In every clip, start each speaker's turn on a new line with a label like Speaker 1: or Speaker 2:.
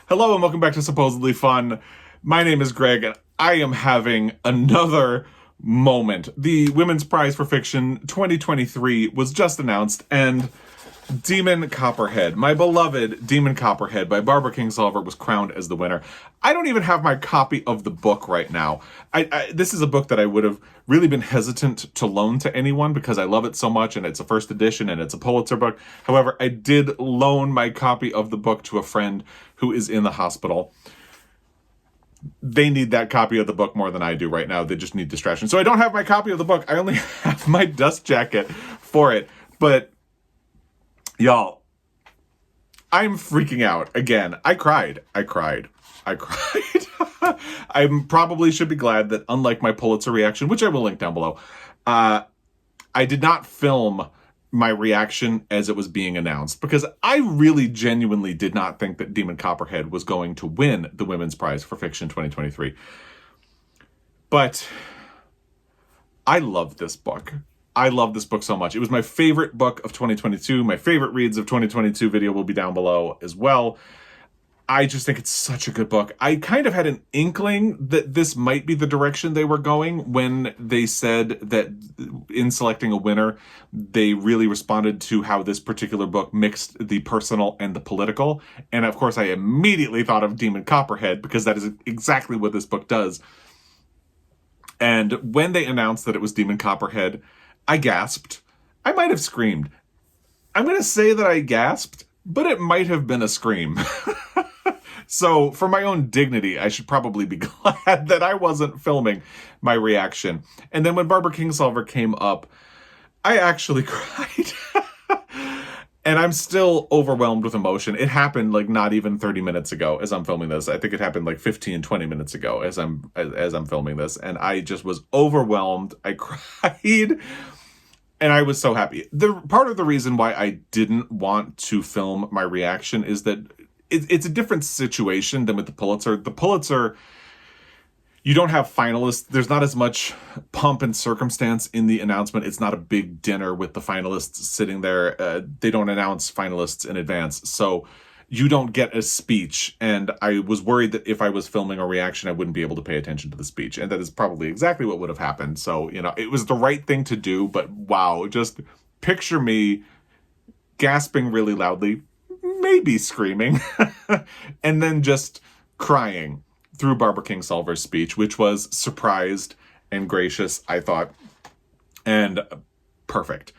Speaker 1: Hello and welcome back to Supposedly Fun. My name is Greg and I am having another moment. The Women's Prize for Fiction 2023 was just announced and Demon Copperhead, my beloved Demon Copperhead by Barbara Kingsolver, was crowned as the winner. I don't even have my copy of the book right now. This is a book that I would have really been hesitant to loan to anyone because I love it so much and it's a first edition and it's a Pulitzer book. However, I did loan my copy of the book to a friend who is in the hospital. They need that copy of the book more than I do right now. They just need distraction. So I don't have my copy of the book. I only have my dust jacket for it. But y'all, I'm freaking out again. I cried. I probably should be glad that, unlike my Pulitzer reaction, which I will link down below, I did not film my reaction as it was being announced, because I really genuinely did not think that Demon Copperhead was going to win the Women's Prize for Fiction 2023. But I love this book. I love this book so much. It was my favorite book of 2022. My favorite reads of 2022 video will be down below as well. I just think it's such a good book. I kind of had an inkling that this might be the direction they were going when they said that in selecting a winner, they really responded to how this particular book mixed the personal and the political. And of course, I immediately thought of Demon Copperhead because that is exactly what this book does. And when they announced that it was Demon Copperhead, I gasped. I might have screamed. I'm going to say that I gasped, but it might have been a scream. So for my own dignity, I should probably be glad that I wasn't filming my reaction. And then when Barbara Kingsolver came up, I actually cried. And I'm still overwhelmed with emotion. It happened like not even 30 minutes ago as I'm filming this. I think it happened like 15, 20 minutes ago as I'm filming this. And I just was overwhelmed. I cried. And I was so happy. Part of the reason why I didn't want to film my reaction is that it's a different situation than with the Pulitzer. The Pulitzer, you don't have finalists. There's not as much pomp and circumstance in the announcement. It's not a big dinner with the finalists sitting there. They don't announce finalists in advance. So you don't get a speech. And I was worried that if I was filming a reaction, I wouldn't be able to pay attention to the speech. And that is probably exactly what would have happened. So, it was the right thing to do. But wow, just picture me gasping really loudly, maybe screaming, and then just crying through Barbara Kingsolver's speech, which was surprised and gracious, I thought, and perfect.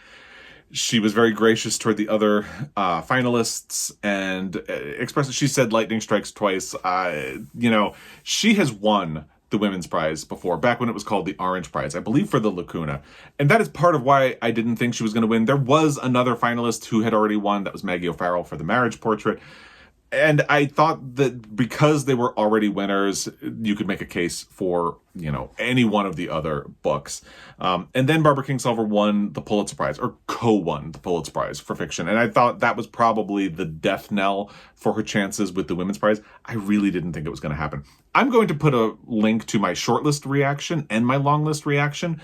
Speaker 1: She was very gracious toward the other finalists and expressed, she said lightning strikes twice. She has won the Women's Prize before, back when it was called the Orange Prize, I believe for the Lacuna. And that is part of why I didn't think she was going to win. There was another finalist who had already won. That was Maggie O'Farrell for the Marriage Portrait. And I thought that because they were already winners, you could make a case for, any one of the other books. And then Barbara Kingsolver won the Pulitzer Prize, or co-won the Pulitzer Prize for fiction. And I thought that was probably the death knell for her chances with the Women's Prize. I really didn't think it was going to happen. I'm going to put a link to my Shortlist reaction and my Longlist reaction,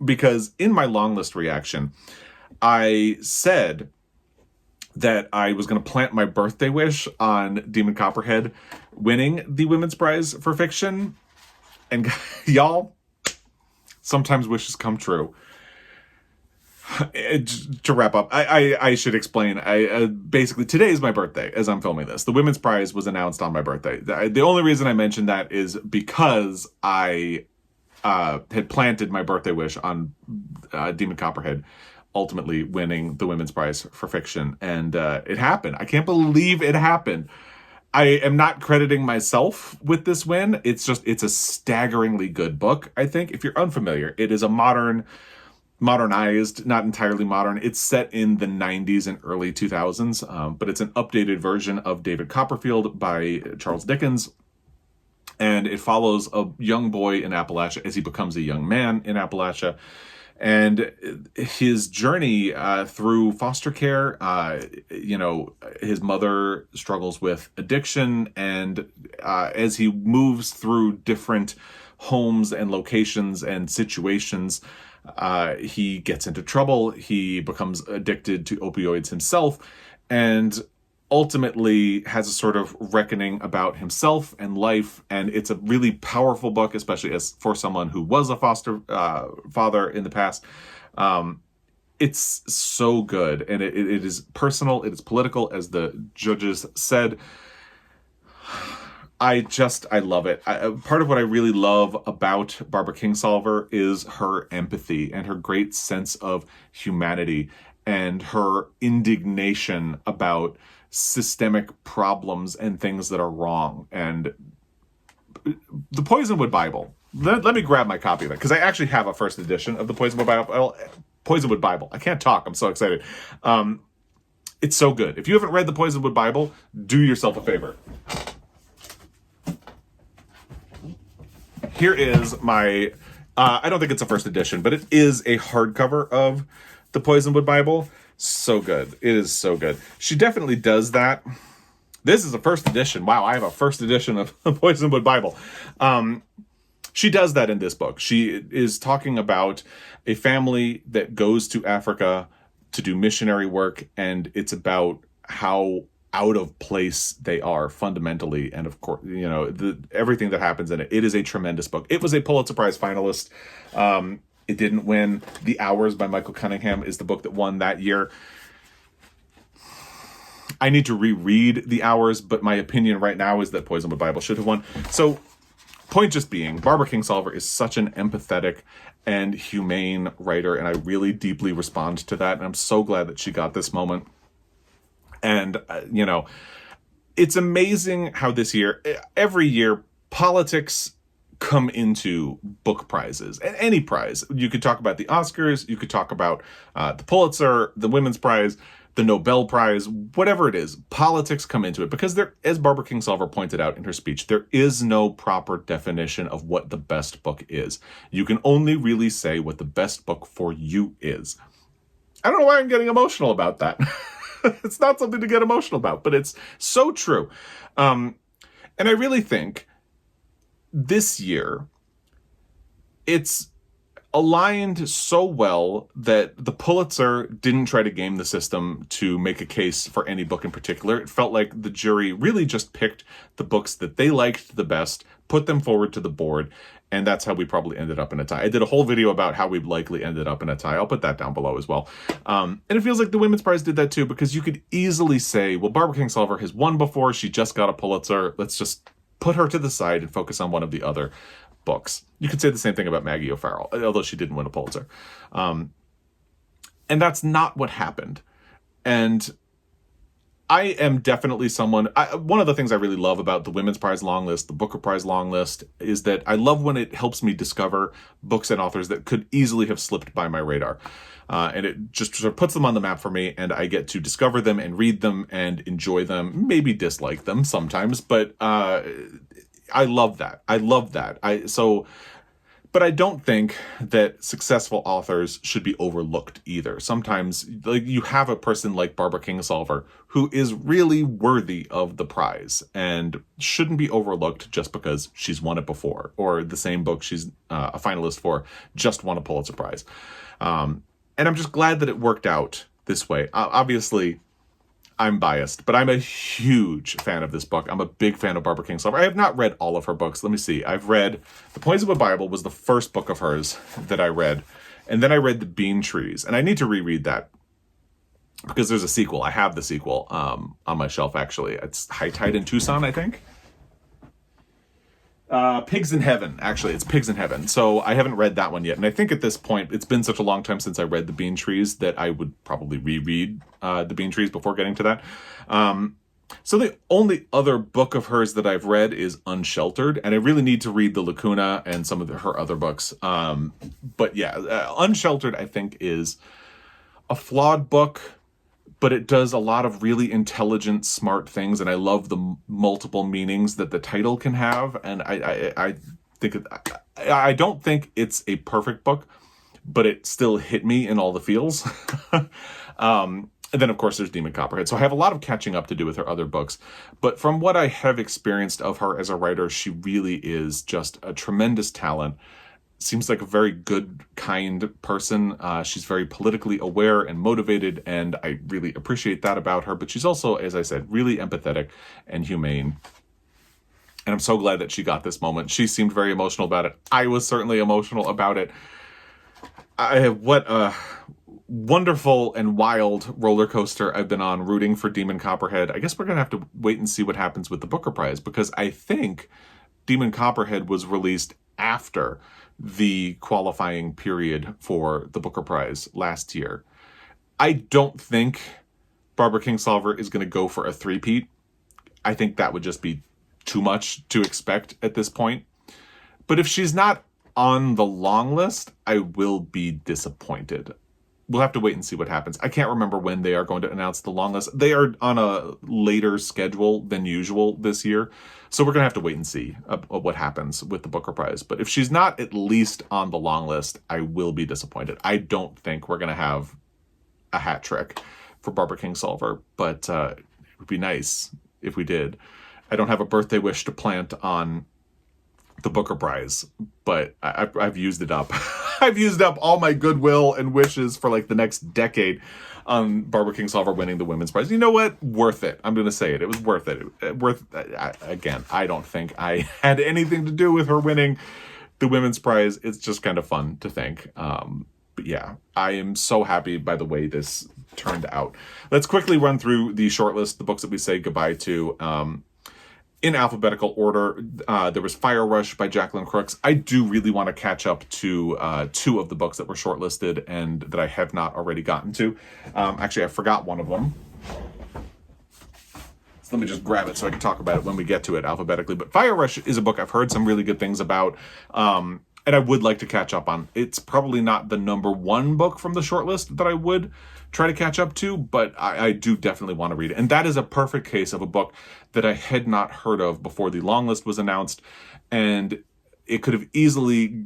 Speaker 1: because in my Longlist reaction, I said that I was going to plant my birthday wish on Demon Copperhead winning the Women's Prize for Fiction. And y'all, sometimes wishes come true. To wrap up, I should explain. Basically, today is my birthday as I'm filming this. The Women's Prize was announced on my birthday. The only reason I mentioned that is because I had planted my birthday wish on Demon Copperhead ultimately winning the Women's Prize for Fiction. And it happened. I can't believe it happened. I am not crediting myself with this win. It's a staggeringly good book, I think. If you're unfamiliar, it is a modernized, not entirely modern. It's set in the 90s and early 2000s, but it's an updated version of David Copperfield by Charles Dickens. And it follows a young boy in Appalachia as he becomes a young man in Appalachia. And his journey through foster care, his mother struggles with addiction. And as he moves through different homes and locations and situations, he gets into trouble. He becomes addicted to opioids himself. And ultimately has a sort of reckoning about himself and life, and it's a really powerful book, especially as for someone who was a foster father in the past. It's so good, and it is personal, it is political, as the judges said. I love it. Part of what I really love about Barbara Kingsolver is her empathy and her great sense of humanity and her indignation about systemic problems and things that are wrong. And the Poisonwood Bible, let me grab my copy of it, because I actually have a first edition of the Poisonwood Bible. I can't talk, I'm so excited. It's so good. If you haven't read the Poisonwood Bible, do yourself a favor. Here is my, I don't think it's a first edition, but it is a hardcover of the Poisonwood Bible. So good. It is so good. She definitely does that. This is a first edition. Wow, I have a first edition of the Poisonwood Bible. She does that in this book. She is talking about a family that goes to Africa to do missionary work, and it's about how out of place they are fundamentally, and of course, you know, everything that happens in it. It is a tremendous book. It was a Pulitzer Prize finalist. It didn't win. The Hours by Michael Cunningham is the book that won that year. I need to reread The Hours, but my opinion right now is that Poisonwood Bible should have won. So, point just being, Barbara Kingsolver is such an empathetic and humane writer, and I really deeply respond to that, and I'm so glad that she got this moment. And, you know, it's amazing how this year, every year, politics come into book prizes. And any prize. You could talk about the Oscars, you could talk about the Pulitzer, the Women's Prize, the Nobel Prize, whatever it is. Politics come into it because there, as Barbara Kingsolver pointed out in her speech, there is no proper definition of what the best book is. You can only really say what the best book for you is. I don't know why I'm getting emotional about that. It's not something to get emotional about, but it's so true. And I really think this year, it's aligned so well that the Pulitzer didn't try to game the system to make a case for any book in particular. It felt like the jury really just picked the books that they liked the best, put them forward to the board, and that's how we probably ended up in a tie. I did a whole video about how we likely ended up in a tie. I'll put that down below as well. And it feels like the Women's Prize did that too, because you could easily say, well, Barbara Kingsolver has won before. She just got a Pulitzer. Let's just put her to the side and focus on one of the other books. You could say the same thing about Maggie O'Farrell, although she didn't win a Pulitzer. And that's not what happened. And I am definitely someone, one of the things I really love about the Women's Prize Longlist, the Booker Prize Longlist, is that I love when it helps me discover books and authors that could easily have slipped by my radar. And it just sort of puts them on the map for me, and I get to discover them and read them and enjoy them, maybe dislike them sometimes, but I love that. I love that. But I don't think that successful authors should be overlooked either. Sometimes, like, you have a person like Barbara Kingsolver who is really worthy of the prize and shouldn't be overlooked just because she's won it before, or the same book she's a finalist for just won a Pulitzer Prize. And I'm just glad that it worked out this way. Obviously, I'm biased, but I'm a huge fan of this book. I'm a big fan of Barbara Kingsolver. I have not read all of her books. Let me see. I've read The Poisonwood Bible was the first book of hers that I read. And then I read The Bean Trees. And I need to reread that because there's a sequel. I have the sequel on my shelf, actually. It's High Tide in Tucson, I think. Pigs in Heaven. Actually, it's Pigs in Heaven. So I haven't read that one yet. And I think at this point, it's been such a long time since I read The Bean Trees that I would probably reread The Bean Trees before getting to that. So the only other book of hers that I've read is Unsheltered. And I really need to read The Lacuna and some of her other books. But yeah, Unsheltered, I think, is a flawed book, but it does a lot of really intelligent, smart things, and I love the multiple meanings that the title can have. And I think I don't think it's a perfect book, but it still hit me in all the feels. And then, of course, there's Demon Copperhead. So I have a lot of catching up to do with her other books. But from what I have experienced of her as a writer, she really is just a tremendous talent. seems like a very good, kind person. She's very politically aware and motivated, and I really appreciate that about her. But she's also, as I said, really empathetic and humane. And I'm so glad that she got this moment. She seemed very emotional about it. I was certainly emotional about it. What a wonderful and wild roller coaster I've been on rooting for Demon Copperhead. I guess we're going to have to wait and see what happens with the Booker Prize, because I think Demon Copperhead was released after the qualifying period for the Booker Prize last year. I don't think Barbara Kingsolver is going to go for a three-peat. I think that would just be too much to expect at this point. But if she's not on the long list, I will be disappointed. We'll have to wait and see what happens. I can't remember when they are going to announce the long list. They are on a later schedule than usual this year. So we're going to have to wait and see what happens with the Booker Prize. But if she's not at least on the long list, I will be disappointed. I don't think we're going to have a hat trick for Barbara Kingsolver, but it would be nice if we did. I don't have a birthday wish to plant on the Booker Prize, but I've used it up. I've used up all my goodwill and wishes for like the next decade on Barbara Kingsolver winning the Women's Prize. You know what? Worth it. I'm going to say it. It was worth it. Again, I don't think I had anything to do with her winning the Women's Prize. It's just kind of fun to think. But yeah, I am so happy by the way this turned out. Let's quickly run through the shortlist, the books that we say goodbye to. In alphabetical order, there was Fire Rush by Jacqueline Crooks. I do really want to catch up to two of the books that were shortlisted and that I have not already gotten to. Actually, I forgot one of them. So let me just grab it so I can talk about it when we get to it alphabetically. But Fire Rush is a book I've heard some really good things about, and I would like to catch up on. It's probably not the number one book from the shortlist that I would try to catch up to, but I do definitely want to read it. And that is a perfect case of a book that I had not heard of before the long list was announced, and it could have easily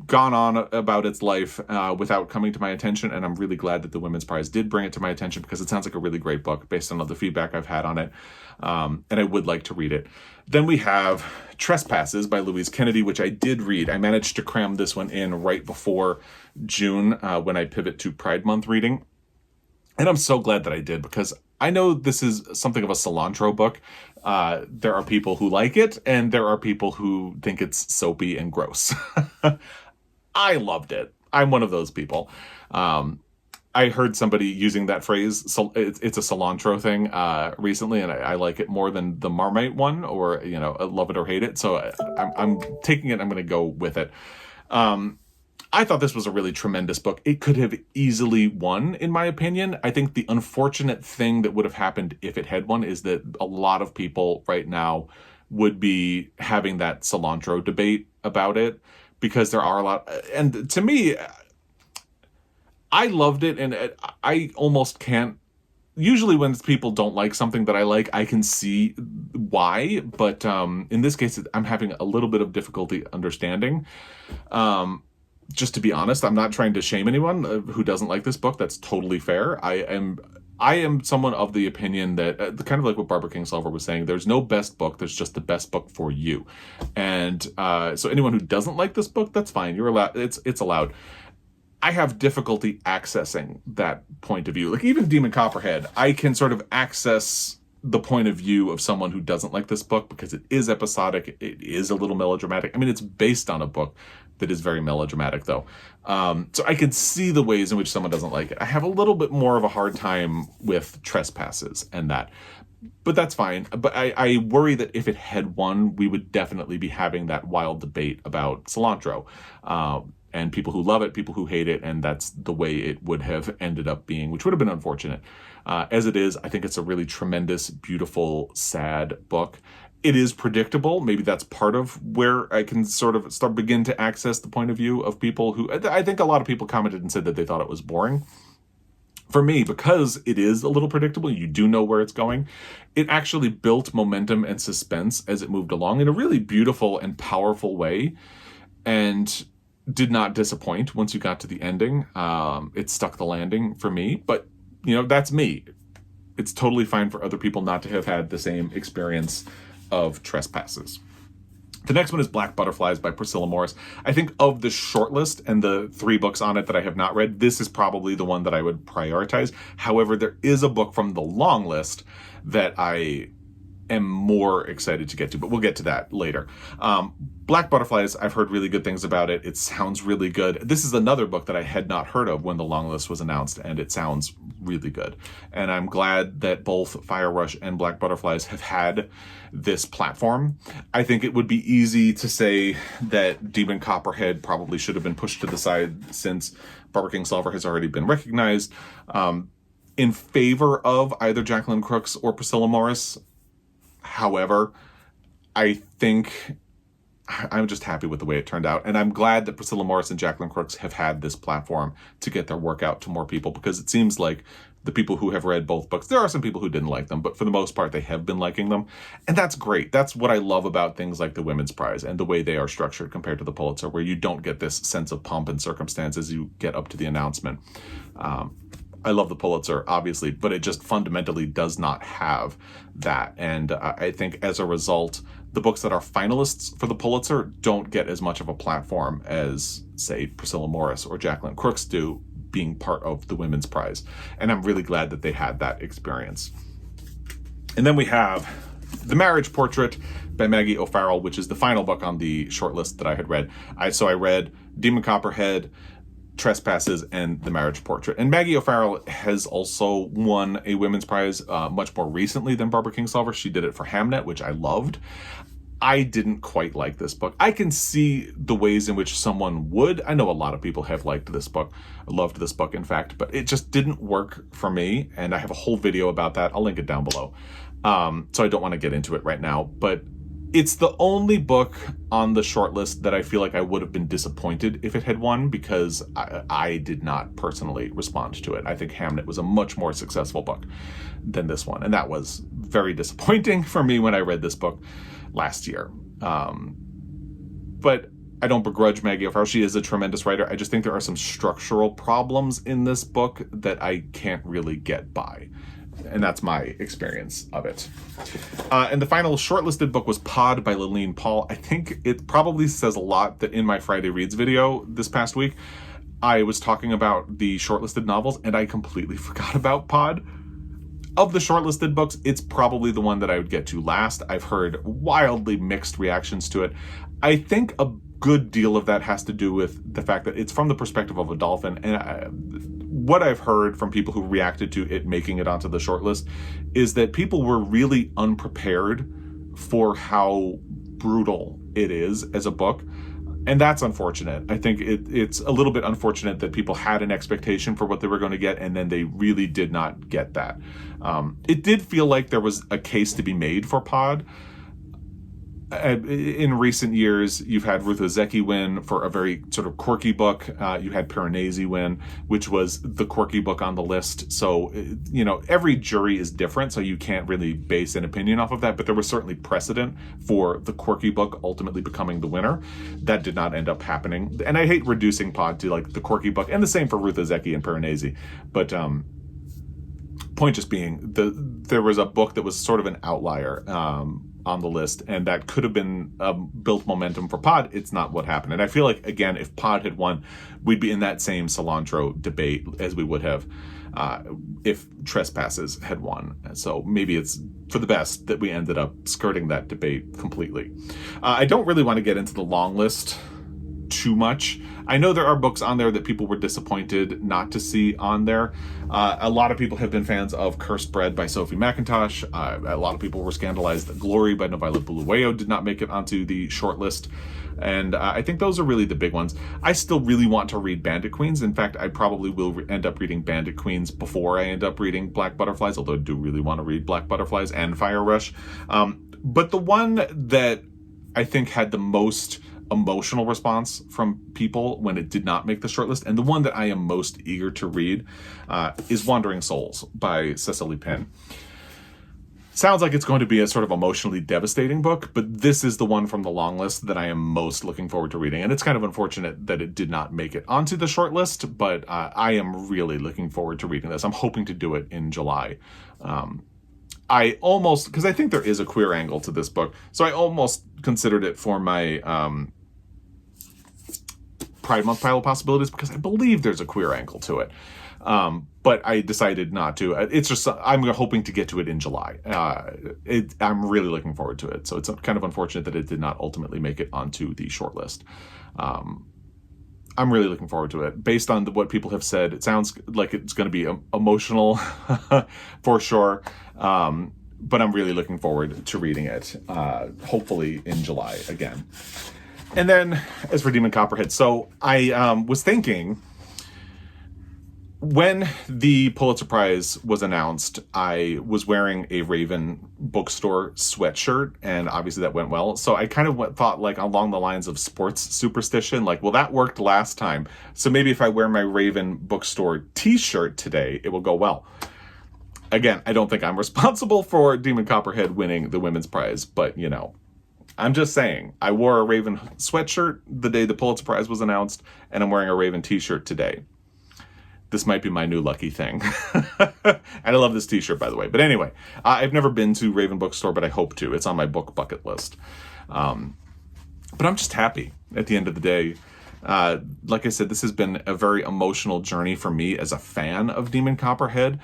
Speaker 1: gone on about its life without coming to my attention, and I'm really glad that the Women's Prize did bring it to my attention because it sounds like a really great book based on all the feedback I've had on it, and I would like to read it. Then we have Trespasses by Louise Kennedy, which I did read. I managed to cram this one in right before June when I pivot to Pride Month reading. And I'm so glad that I did, because I know this is something of a cilantro book. There are people who like it, and there are people who think it's soapy and gross. I loved it. I'm one of those people. I heard somebody using that phrase, so it's a cilantro thing, recently, and I like it more than the Marmite one, or, love it or hate it. So I'm taking it. I'm going to go with it. I thought this was a really tremendous book. It could have easily won, in my opinion. I think the unfortunate thing that would have happened if it had won is that a lot of people right now would be having that cilantro debate about it, because there are a lot. And to me, I loved it, and I almost can't. Usually when people don't like something that I like, I can see why. But in this case, I'm having a little bit of difficulty understanding. Just to be honest, I'm not trying to shame anyone who doesn't like this book. That's totally fair. I am someone of the opinion that, kind of like what Barbara Kingsolver was saying, there's no best book, there's just the best book for you. And so anyone who doesn't like this book, that's fine. You're allowed. It's allowed. I have difficulty accessing that point of view. Like even Demon Copperhead, I can sort of access the point of view of someone who doesn't like this book because it is episodic. It is a little melodramatic. I mean, it's based on a book that is very melodramatic, though. So I can see the ways in which someone doesn't like it. I have a little bit more of a hard time with Trespasses and that. But that's fine. But I worry that if it had won, we would definitely be having that wild debate about cilantro. And people who love it, people who hate it, and that's the way it would have ended up being, which would have been unfortunate. As it is, I think it's a really tremendous, beautiful, sad book. It is predictable. Maybe that's part of where I can sort of begin to access the point of view of people who, I think a lot of people commented and said that they thought it was boring. For me, because it is a little predictable, you do know where it's going, it actually built momentum and suspense as it moved along in a really beautiful and powerful way, and did not disappoint once you got to the ending. It stuck the landing for me, but, that's me. It's totally fine for other people not to have had the same experience of Trespasses. The next one is Black Butterflies by Priscilla Morris. I think of the shortlist and the 3 books on it that I have not read, this is probably the one that I would prioritize. However, there is a book from the long list that I am more excited to get to, but we'll get to that later. Black Butterflies, I've heard really good things about it. It sounds really good. This is another book that I had not heard of when the long list was announced, and it sounds really good. And I'm glad that both Fire Rush and Black Butterflies have had this platform. I think it would be easy to say that Demon Copperhead probably should have been pushed to the side since Barbara Kingsolver has already been recognized, in favor of either Jacqueline Crooks or Priscilla Morris. However, I think I'm just happy with the way it turned out. And I'm glad that Priscilla Morris and Jacqueline Crooks have had this platform to get their work out to more people, because it seems like the people who have read both books, there are some people who didn't like them, but for the most part, they have been liking them. And that's great. That's what I love about things like the Women's Prize and the way they are structured compared to the Pulitzer, where you don't get this sense of pomp and circumstance as you get up to the announcement. I love the Pulitzer, obviously, but it just fundamentally does not have that. And I think as a result, the books that are finalists for the Pulitzer don't get as much of a platform as, say, Priscilla Morris or Jacqueline Crooks do, being part of the Women's Prize. And I'm really glad that they had that experience. And then we have The Marriage Portrait by Maggie O'Farrell, which is the final book on the shortlist that I had read. So I read Demon Copperhead, Trespasses, and The Marriage Portrait. And Maggie O'Farrell has also won a Women's Prize much more recently than Barbara Kingsolver. She did it for Hamnet, which I loved. I didn't quite like this book. I can see the ways in which someone would. I know a lot of people have liked this book, loved this book, in fact, but it just didn't work for me. And I have a whole video about that. I'll link it down below. So I don't want to get into it right now, but it's the only book on the shortlist that I feel like I would have been disappointed if it had won, because I did not personally respond to it. I think Hamnet was a much more successful book than this one, and that was very disappointing for me when I read this book last year. But I don't begrudge Maggie O'Farrell. She is a tremendous writer. I just think there are some structural problems in this book that I can't really get by. And that's my experience of it. And the final shortlisted book was Pod by Laline Paull. I think it probably says a lot that in my Friday Reads video this past week, I was talking about the shortlisted novels and I completely forgot about Pod. Of the shortlisted books, it's probably the one that I would get to last. I've heard wildly mixed reactions to it. I think a good deal of that has to do with the fact that it's from the perspective of a dolphin. And what I've heard from people who reacted to it making it onto the shortlist is that people were really unprepared for how brutal it is as a book. And that's unfortunate. I think it's a little bit unfortunate that people had an expectation for what they were going to get, and then they really did not get that. It did feel like there was a case to be made for Pod. In recent years, you've had Ruth Ozeki win for a very sort of quirky book. You had Parini win, which was the quirky book on the list. So, you know, every jury is different, so you can't really base an opinion off of that. But there was certainly precedent for the quirky book ultimately becoming the winner. That did not end up happening. And I hate reducing Pod to like the quirky book, and the same for Ruth Ozeki and Parini. But point just being, there was a book that was sort of an outlier on the list, and that could have been built momentum for Pod. It's not what happened. And I feel like, again, if Pod had won, we'd be in that same cilantro debate as we would have if Trespasses had won. So maybe it's for the best that we ended up skirting that debate completely. I don't really want to get into the long list too much. I know there are books on there that people were disappointed not to see on there. A lot of people have been fans of Cursed Bread by Sophie Mackintosh. A lot of people were scandalized that Glory by NoViolet Bulawayo did not make it onto the shortlist. And I think those are really the big ones. I still really want to read Bandit Queens. In fact, I probably will end up reading Bandit Queens before I end up reading Black Butterflies, although I do really want to read Black Butterflies and Fire Rush. But the one that I think had the most emotional response from people when it did not make the shortlist, and the one that I am most eager to read, is Wandering Souls by Cecile Pin. Sounds like it's going to be a sort of emotionally devastating book, but this is the one from the long list that I am most looking forward to reading. And it's kind of unfortunate that it did not make it onto the shortlist, but I am really looking forward to reading this. I'm hoping to do it in July. I almost, because I think there is a queer angle to this book, so I almost considered it for my Pride Month pile of possibilities, because I believe there's a queer angle to it. But I decided not to. It's just, I'm hoping to get to it in July. I'm really looking forward to it. So it's kind of unfortunate that it did not ultimately make it onto the shortlist. I'm really looking forward to it. Based on what people have said, it sounds like it's going to be emotional for sure. But I'm really looking forward to reading it, hopefully in July again. And then as for Demon Copperhead, so I was thinking, when the Pulitzer Prize was announced, I was wearing a Raven bookstore sweatshirt, and obviously that went well. So I kind of thought like along the lines of sports superstition, like, well, that worked last time, so maybe if I wear my Raven bookstore t-shirt today, it will go well. Again, I don't think I'm responsible for Demon Copperhead winning the Women's Prize, but, you know, I'm just saying, I wore a Raven sweatshirt the day the Pulitzer Prize was announced, and I'm wearing a Raven t-shirt today. This might be my new lucky thing. And I love this t-shirt, by the way. But anyway, I've never been to Raven Bookstore, but I hope to. It's on my book bucket list. But I'm just happy at the end of the day. Like I said, this has been a very emotional journey for me as a fan of Demon Copperhead.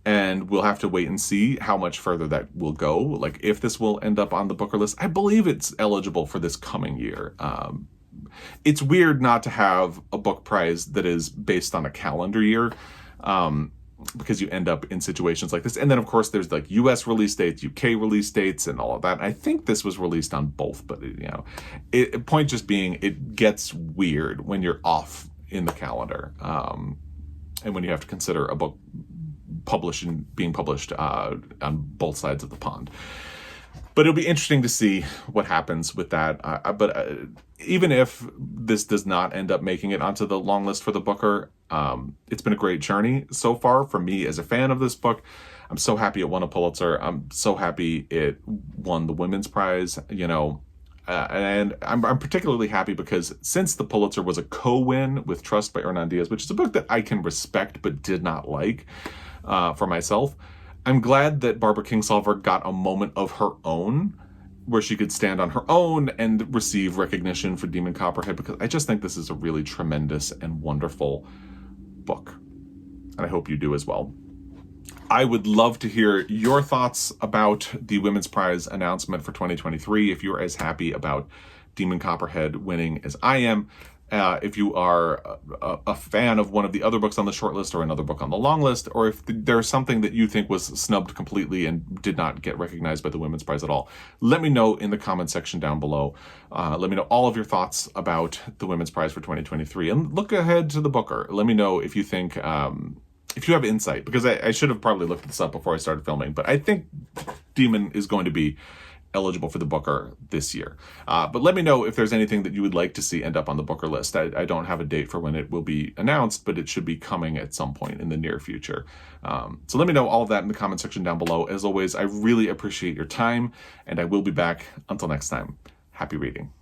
Speaker 1: And we'll have to wait and see how much further that will go. Like, if this will end up on the Booker list. I believe it's eligible for this coming year. It's weird not to have a book prize that is based on a calendar year, because you end up in situations like this. And then, of course, there's like US release dates, UK release dates, and all of that. I think this was released on both, but, you know, point just being, it gets weird when you're off in the calendar, and when you have to consider a book being published on both sides of the pond. But it'll be interesting to see what happens with that. But even if this does not end up making it onto the long list for the Booker, it's been a great journey so far for me as a fan of this book. I'm so happy it won a Pulitzer. I'm so happy it won the Women's Prize, you know. And I'm particularly happy because since the Pulitzer was a co-win with Trust by Hernan Diaz, which is a book that I can respect but did not like for myself, I'm glad that Barbara Kingsolver got a moment of her own where she could stand on her own and receive recognition for Demon Copperhead, because I just think this is a really tremendous and wonderful book. And I hope you do as well. I would love to hear your thoughts about the Women's Prize announcement for 2023. If you're as happy about Demon Copperhead winning as I am. If you are a fan of one of the other books on the shortlist or another book on the long list, or if there's something that you think was snubbed completely and did not get recognized by the Women's Prize at all, let me know in the comment section down below. Let me know all of your thoughts about the Women's Prize for 2023, and look ahead to the Booker. Let me know if you think, if you have insight, because I should have probably looked this up before I started filming, but I think Demon is going to be eligible for the Booker this year. But let me know if there's anything that you would like to see end up on the Booker list. I don't have a date for when it will be announced, but it should be coming at some point in the near future. So let me know all of that in the comment section down below. As always, I really appreciate your time, and I will be back. Until next time, happy reading.